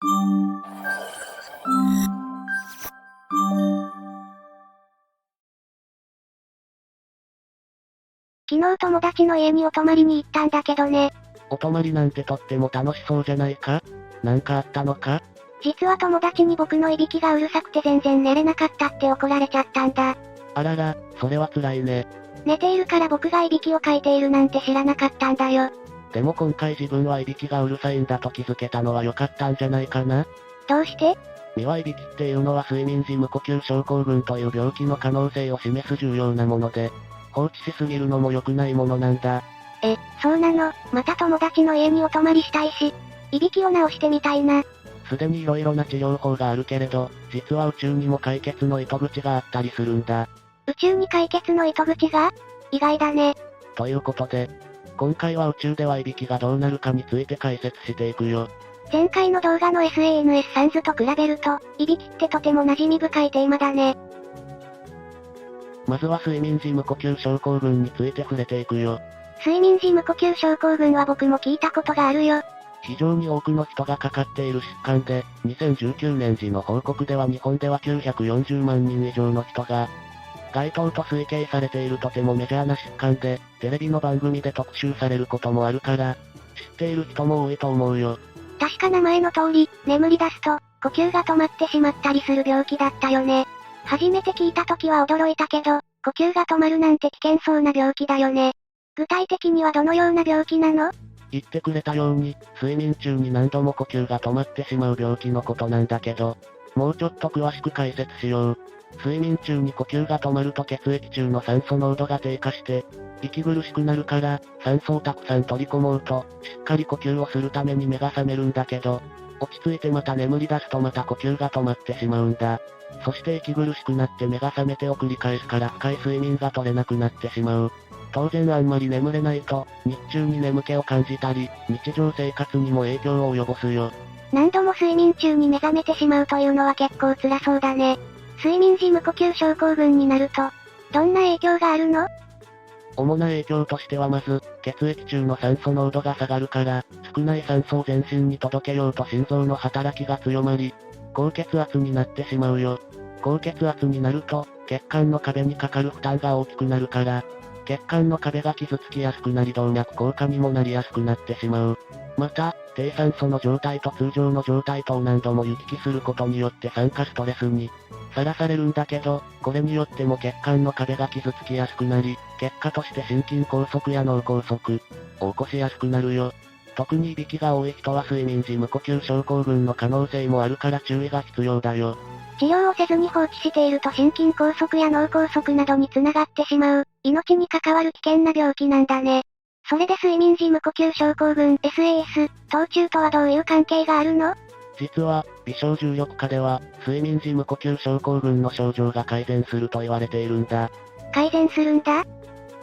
昨日友達の家にお泊まりに行ったんだけどね。お泊まりなんてとっても楽しそうじゃないか？なんかあったのか？実は友達に僕のいびきがうるさくて全然寝れなかったって怒られちゃったんだ。あらら、それは辛いね。寝ているから僕がいびきをかいているなんて知らなかったんだよ。でも今回自分はいびきがうるさいんだと気づけたのは良かったんじゃないかな？どうして？身はいびきっていうのは睡眠時無呼吸症候群という病気の可能性を示す重要なもので、放置しすぎるのも良くないものなんだ。そうなの。また友達の家にお泊まりしたいし、いびきを治してみたいな。すでに色々な治療法があるけれど、実は宇宙にも解決の糸口があったりするんだ。宇宙に解決の糸口が？意外だね。ということで、今回は宇宙ではいびきがどうなるかについて解説していくよ。前回の動画の SNS サンズと比べると、いびきってとても馴染み深いテーマだね。まずは睡眠時無呼吸症候群について触れていくよ。睡眠時無呼吸症候群は僕も聞いたことがあるよ。非常に多くの人がかかっている疾患で、2019年時の報告では日本では940万人以上の人が、該当と推計されているとてもメジャーな疾患で、テレビの番組で特集されることもあるから、知っている人も多いと思うよ。確か名前の通り、眠り出すと、呼吸が止まってしまったりする病気だったよね。初めて聞いた時は驚いたけど、呼吸が止まるなんて危険そうな病気だよね。具体的にはどのような病気なの？言ってくれたように、睡眠中に何度も呼吸が止まってしまう病気のことなんだけど、もうちょっと詳しく解説しよう。睡眠中に呼吸が止まると血液中の酸素濃度が低下して、息苦しくなるから、酸素をたくさん取り込もうと、しっかり呼吸をするために目が覚めるんだけど、落ち着いてまた眠り出すとまた呼吸が止まってしまうんだ。そして息苦しくなって目が覚めてを繰り返すから深い睡眠が取れなくなってしまう。当然あんまり眠れないと、日中に眠気を感じたり、日常生活にも影響を及ぼすよ。何度も睡眠中に目覚めてしまうというのは結構辛そうだね。睡眠時無呼吸症候群になると、どんな影響があるの？主な影響としてはまず、血液中の酸素濃度が下がるから、少ない酸素を全身に届けようと心臓の働きが強まり、高血圧になってしまうよ。高血圧になると、血管の壁にかかる負担が大きくなるから、血管の壁が傷つきやすくなり動脈硬化にもなりやすくなってしまう。また、低酸素の状態と通常の状態とを何度も行き来することによって酸化ストレスにさらされるんだけど、これによっても血管の壁が傷つきやすくなり、結果として心筋梗塞や脳梗塞を起こしやすくなるよ。特にいびきが多い人は睡眠時無呼吸症候群の可能性もあるから注意が必要だよ。治療をせずに放置していると心筋梗塞や脳梗塞などに繋がってしまう、命に関わる危険な病気なんだね。それで睡眠時無呼吸症候群 SAS、頭痛とはどういう関係があるの？実は、微小重力下では、睡眠時無呼吸症候群の症状が改善すると言われているんだ。改善するんだ？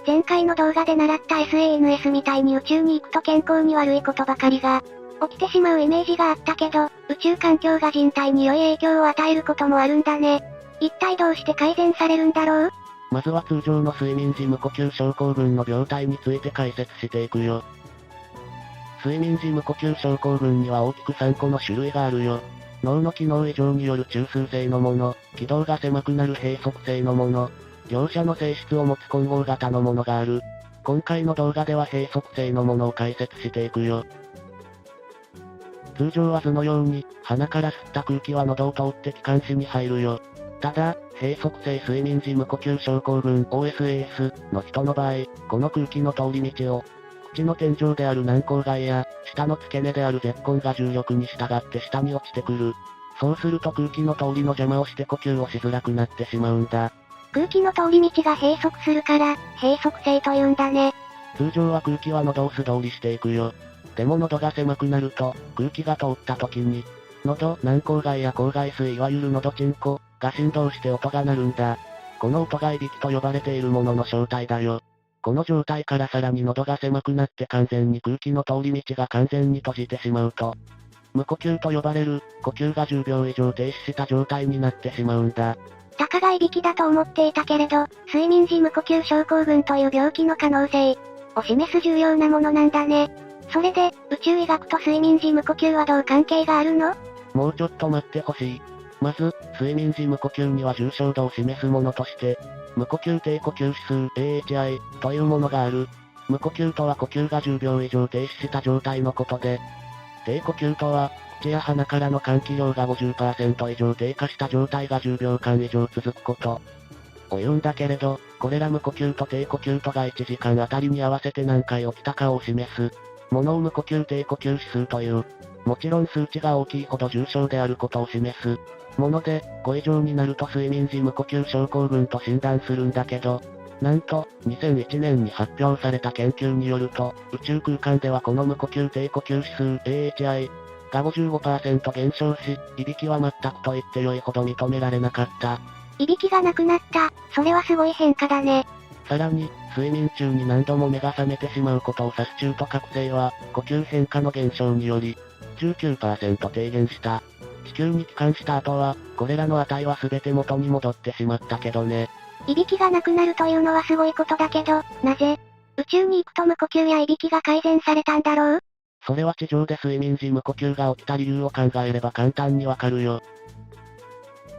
前回の動画で習った SNS みたいに宇宙に行くと健康に悪いことばかりが起きてしまうイメージがあったけど、宇宙環境が人体に良い影響を与えることもあるんだね。一体どうして改善されるんだろう？まずは通常の睡眠時無呼吸症候群の病態について解説していくよ。睡眠時無呼吸症候群には大きく3個の種類があるよ。脳の機能異常による中枢性のもの、気道が狭くなる閉塞性のもの、両者の性質を持つ混合型のものがある。今回の動画では閉塞性のものを解説していくよ。通常は図のように、鼻から吸った空気は喉を通って気管支に入るよ。ただ、閉塞性睡眠時無呼吸症候群 OSAS の人の場合、この空気の通り道を、口の天井である軟口蓋や、下の付け根である舌根が重力に従って下に落ちてくる。そうすると空気の通りの邪魔をして呼吸をしづらくなってしまうんだ。空気の通り道が閉塞するから、閉塞性と言うんだね。通常は空気は喉を素通りしていくよ。でも喉が狭くなると、空気が通った時に、喉、軟口蓋や口外水いわゆる喉チンコが振動して音が鳴るんだ。この音がいびきと呼ばれているものの正体だよ。この状態からさらに喉が狭くなって完全に空気の通り道が完全に閉じてしまうと、無呼吸と呼ばれる、呼吸が10秒以上停止した状態になってしまうんだ。たかがいびきだと思っていたけれど、睡眠時無呼吸症候群という病気の可能性を示す重要なものなんだね。それで、宇宙医学と睡眠時無呼吸はどう関係があるの？もうちょっと待ってほしい。まず、睡眠時無呼吸には重症度を示すものとして、無呼吸低呼吸指数 AHI というものがある。無呼吸とは呼吸が10秒以上停止した状態のことで、低呼吸とは、口や鼻からの換気量が 50% 以上低下した状態が10秒間以上続くことを言うんだけれど、これら無呼吸と低呼吸とが1時間あたりに合わせて何回起きたかを示すものを無呼吸低呼吸指数という。もちろん数値が大きいほど重症であることを示すもので、5以上になると睡眠時無呼吸症候群と診断するんだけど、なんと、2001年に発表された研究によると、宇宙空間ではこの無呼吸低呼吸指数 AHI が 55% 減少し、いびきは全くと言って良いほど認められなかった。いびきがなくなった。それはすごい変化だね。さらに、睡眠中に何度も目が覚めてしまうことを指す中途覚醒は、呼吸変化の減少により、19% 低減した。地球に帰還した後は、これらの値は全て元に戻ってしまったけどね。いびきがなくなるというのはすごいことだけど、なぜ宇宙に行くと無呼吸やいびきが改善されたんだろう？それは地上で睡眠時無呼吸が起きた理由を考えれば簡単にわかるよ。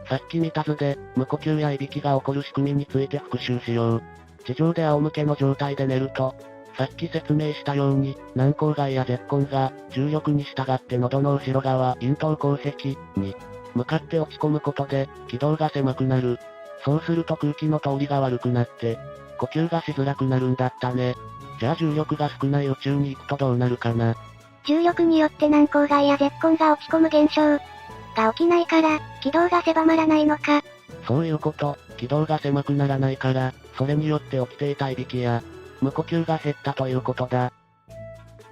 さっき見た図で、無呼吸やいびきが起こる仕組みについて復習しよう。地上で仰向けの状態で寝ると、さっき説明したように、軟口蓋や舌根が、重力に従って喉の後ろ側、咽頭後壁に、向かって落ち込むことで、気道が狭くなる。そうすると空気の通りが悪くなって、呼吸がしづらくなるんだったね。じゃあ重力が少ない宇宙に行くとどうなるかな。重力によって軟口蓋や舌根が落ち込む現象が起きないから、気道が狭まらないのか。そういうこと、気道が狭くならないから、それによって起きていたいびきや、無呼吸が減ったということだ。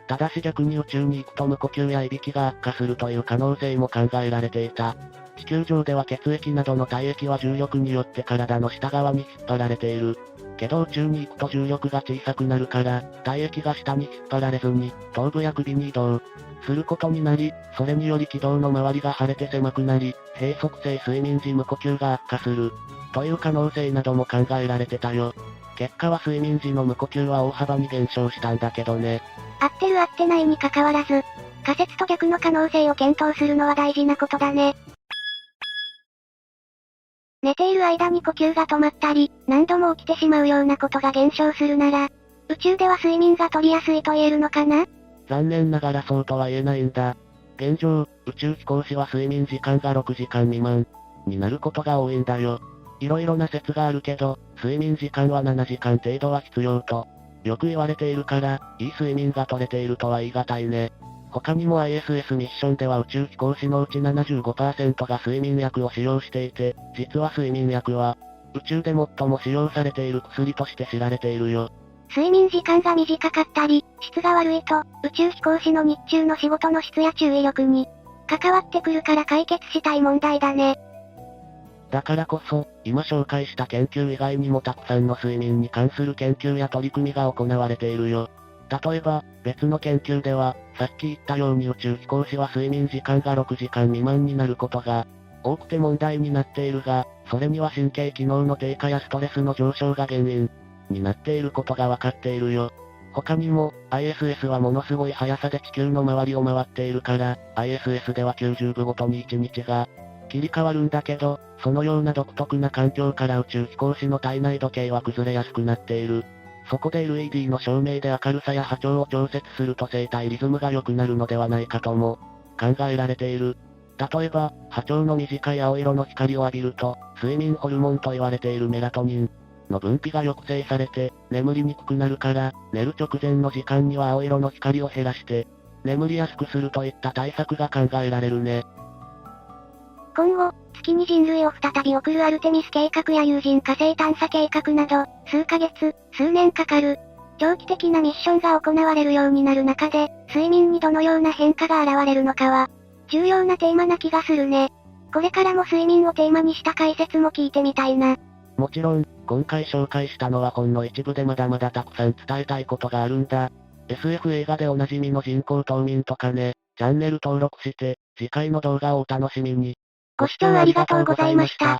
ただし逆に宇宙に行くと無呼吸やいびきが悪化するという可能性も考えられていた。地球上では血液などの体液は重力によって体の下側に引っ張られている。けど宇宙に行くと重力が小さくなるから、体液が下に引っ張られずに、頭部や首に移動することになり、それにより気道の周りが腫れて狭くなり、閉塞性睡眠時無呼吸が悪化する。という可能性なども考えられてたよ。結果は睡眠時の無呼吸は大幅に減少したんだけどね。合ってる合ってないに関わらず、仮説と逆の可能性を検討するのは大事なことだね。寝ている間に呼吸が止まったり、何度も起きてしまうようなことが減少するなら、宇宙では睡眠が取りやすいと言えるのかな？残念ながらそうとは言えないんだ。現状、宇宙飛行士は睡眠時間が6時間未満になることが多いんだよ。いろいろな説があるけど、睡眠時間は7時間程度は必要と、よく言われているから、いい睡眠が取れているとは言い難いね。他にも ISS ミッションでは宇宙飛行士のうち 75% が睡眠薬を使用していて、実は睡眠薬は、宇宙で最も使用されている薬として知られているよ。睡眠時間が短かったり、質が悪いと、宇宙飛行士の日中の仕事の質や注意力に、関わってくるから解決したい問題だね。だからこそ、今紹介した研究以外にもたくさんの睡眠に関する研究や取り組みが行われているよ。例えば、別の研究では、さっき言ったように宇宙飛行士は睡眠時間が6時間未満になることが、多くて問題になっているが、それには神経機能の低下やストレスの上昇が原因になっていることがわかっているよ。他にも、ISS はものすごい速さで地球の周りを回っているから、ISS では90分ごとに1日が切り替わるんだけど、そのような独特な環境から宇宙飛行士の体内時計は崩れやすくなっている。そこで LED の照明で明るさや波長を調節すると生体リズムが良くなるのではないかとも考えられている。例えば、波長の短い青色の光を浴びると、睡眠ホルモンと言われているメラトニンの分泌が抑制されて、眠りにくくなるから、寝る直前の時間には青色の光を減らして、眠りやすくするといった対策が考えられるね。今後、月に人類を再び送るアルテミス計画や有人火星探査計画など、数ヶ月、数年かかる、長期的なミッションが行われるようになる中で、睡眠にどのような変化が現れるのかは、重要なテーマな気がするね。これからも睡眠をテーマにした解説も聞いてみたいな。もちろん、今回紹介したのはほんの一部でまだまだたくさん伝えたいことがあるんだ。SF 映画でおなじみの人工冬眠とかね、チャンネル登録して、次回の動画をお楽しみに。ご視聴ありがとうございました。